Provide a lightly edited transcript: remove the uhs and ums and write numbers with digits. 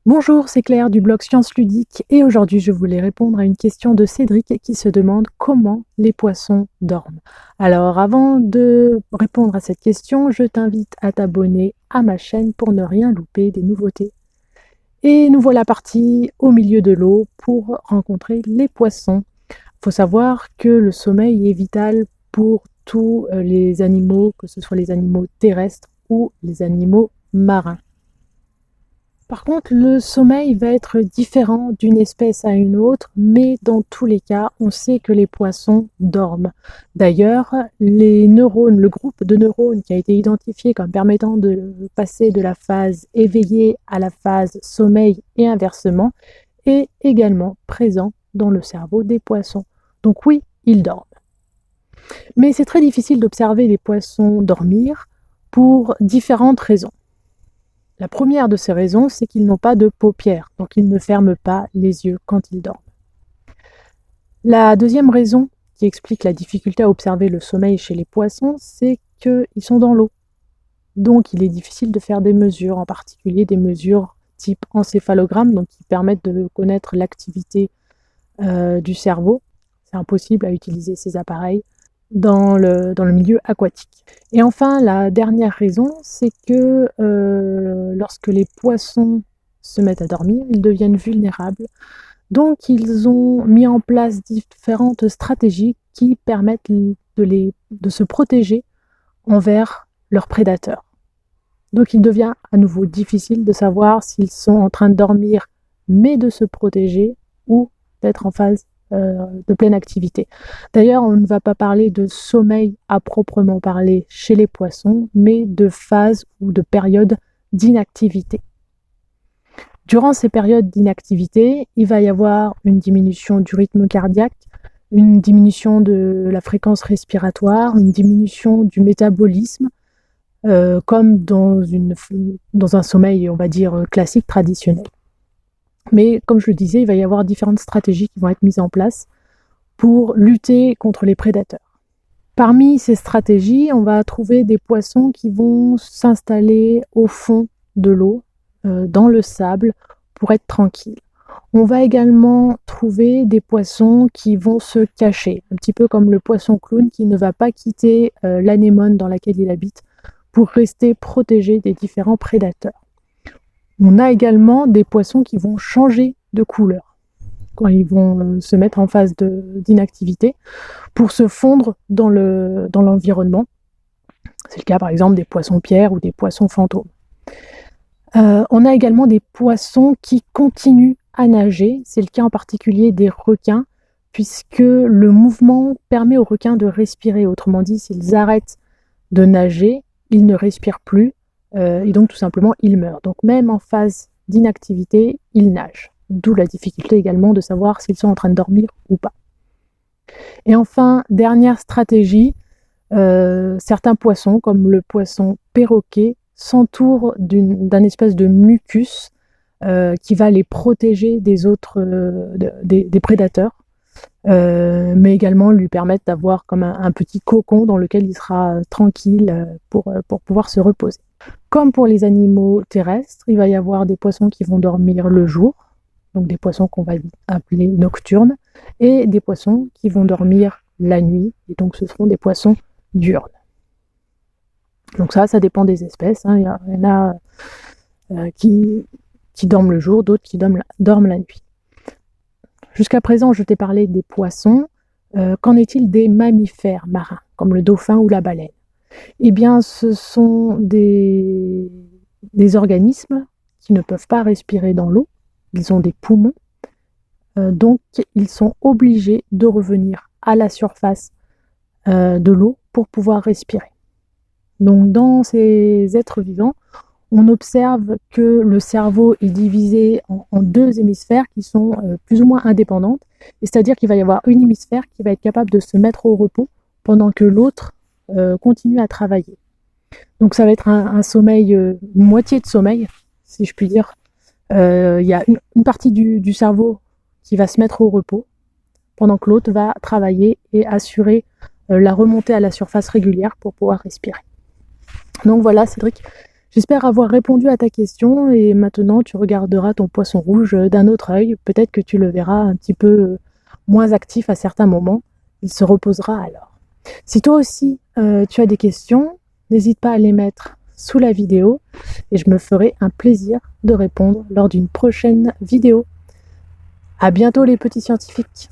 Bonjour, c'est Claire du blog Science Ludique et aujourd'hui je voulais répondre à une question de Cédric qui se demande comment les poissons dorment. Alors avant de répondre à cette question, je t'invite à t'abonner à ma chaîne pour ne rien louper des nouveautés. Et nous voilà partis au milieu de l'eau pour rencontrer les poissons. Il faut savoir que le sommeil est vital pour tous les animaux, que ce soit les animaux terrestres ou les animaux marins. Par contre, le sommeil va être différent d'une espèce à une autre, mais dans tous les cas, on sait que les poissons dorment. D'ailleurs, les neurones, le groupe de neurones qui a été identifié comme permettant de passer de la phase éveillée à la phase sommeil et inversement, est également présent dans le cerveau des poissons. Donc oui, ils dorment. Mais c'est très difficile d'observer les poissons dormir pour différentes raisons. La première de ces raisons, c'est qu'ils n'ont pas de paupières, donc ils ne ferment pas les yeux quand ils dorment. La deuxième raison qui explique la difficulté à observer le sommeil chez les poissons, c'est qu'ils sont dans l'eau. Donc il est difficile de faire des mesures, en particulier des mesures type encéphalogramme, donc qui permettent de connaître l'activité du cerveau. C'est impossible à utiliser ces appareils dans le milieu aquatique. Et enfin, la dernière raison, c'est que lorsque les poissons se mettent à dormir, ils deviennent vulnérables. Donc, ils ont mis en place différentes stratégies qui permettent de se protéger envers leurs prédateurs. Donc, il devient à nouveau difficile de savoir s'ils sont en train de dormir, mais de se protéger, ou d'être en phase de pleine activité. D'ailleurs, on ne va pas parler de sommeil à proprement parler chez les poissons, mais de phase ou de période d'inactivité. Durant ces périodes d'inactivité, il va y avoir une diminution du rythme cardiaque, une diminution de la fréquence respiratoire, une diminution du métabolisme, comme dans un sommeil, on va dire, classique, traditionnel. Mais comme je le disais, il va y avoir différentes stratégies qui vont être mises en place pour lutter contre les prédateurs. Parmi ces stratégies, on va trouver des poissons qui vont s'installer au fond de l'eau, dans le sable, pour être tranquilles. On va également trouver des poissons qui vont se cacher, un petit peu comme le poisson clown qui ne va pas quitter l'anémone dans laquelle il habite pour rester protégé des différents prédateurs. On a également des poissons qui vont changer de couleur quand ils vont se mettre en phase d'inactivité pour se fondre dans l'environnement. C'est le cas par exemple des poissons pierres ou des poissons fantômes. On a également des poissons qui continuent à nager. C'est le cas en particulier des requins, puisque le mouvement permet aux requins de respirer. Autrement dit, s'ils arrêtent de nager, ils ne respirent plus. Et donc tout simplement ils meurent. Donc même en phase d'inactivité, ils nagent. D'où la difficulté également de savoir s'ils sont en train de dormir ou pas. Et enfin, dernière stratégie, certains poissons, comme le poisson perroquet, s'entourent d'un espèce de mucus qui va les protéger des autres des prédateurs, mais également lui permettre d'avoir comme un petit cocon dans lequel il sera tranquille pour pouvoir se reposer. Comme pour les animaux terrestres, il va y avoir des poissons qui vont dormir le jour, donc des poissons qu'on va appeler nocturnes, et des poissons qui vont dormir la nuit, et donc ce seront des poissons diurnes. Donc ça dépend des espèces, hein. Il y en a qui dorment le jour, d'autres qui dorment la nuit. Jusqu'à présent, je t'ai parlé des poissons. Qu'en est-il des mammifères marins, comme le dauphin ou la baleine ? Eh bien, ce sont des organismes qui ne peuvent pas respirer dans l'eau. Ils ont des poumons, donc ils sont obligés de revenir à la surface de l'eau pour pouvoir respirer. Donc dans ces êtres vivants, on observe que le cerveau est divisé en deux hémisphères qui sont plus ou moins indépendantes. C'est-à-dire qu'il va y avoir une hémisphère qui va être capable de se mettre au repos pendant que l'autre continue à travailler. Donc ça va être un sommeil, une moitié de sommeil, si je puis dire. Il y a une partie du cerveau qui va se mettre au repos, pendant que l'autre va travailler et assurer la remontée à la surface régulière pour pouvoir respirer. Donc voilà, Cédric, J'espère avoir répondu à ta question et maintenant tu regarderas ton poisson rouge d'un autre œil. Peut-être que tu le verras un petit peu moins actif à certains moments. Il se reposera alors. Si toi aussi tu as des questions, n'hésite pas à les mettre sous la vidéo et je me ferai un plaisir de répondre lors d'une prochaine vidéo. À bientôt les petits scientifiques!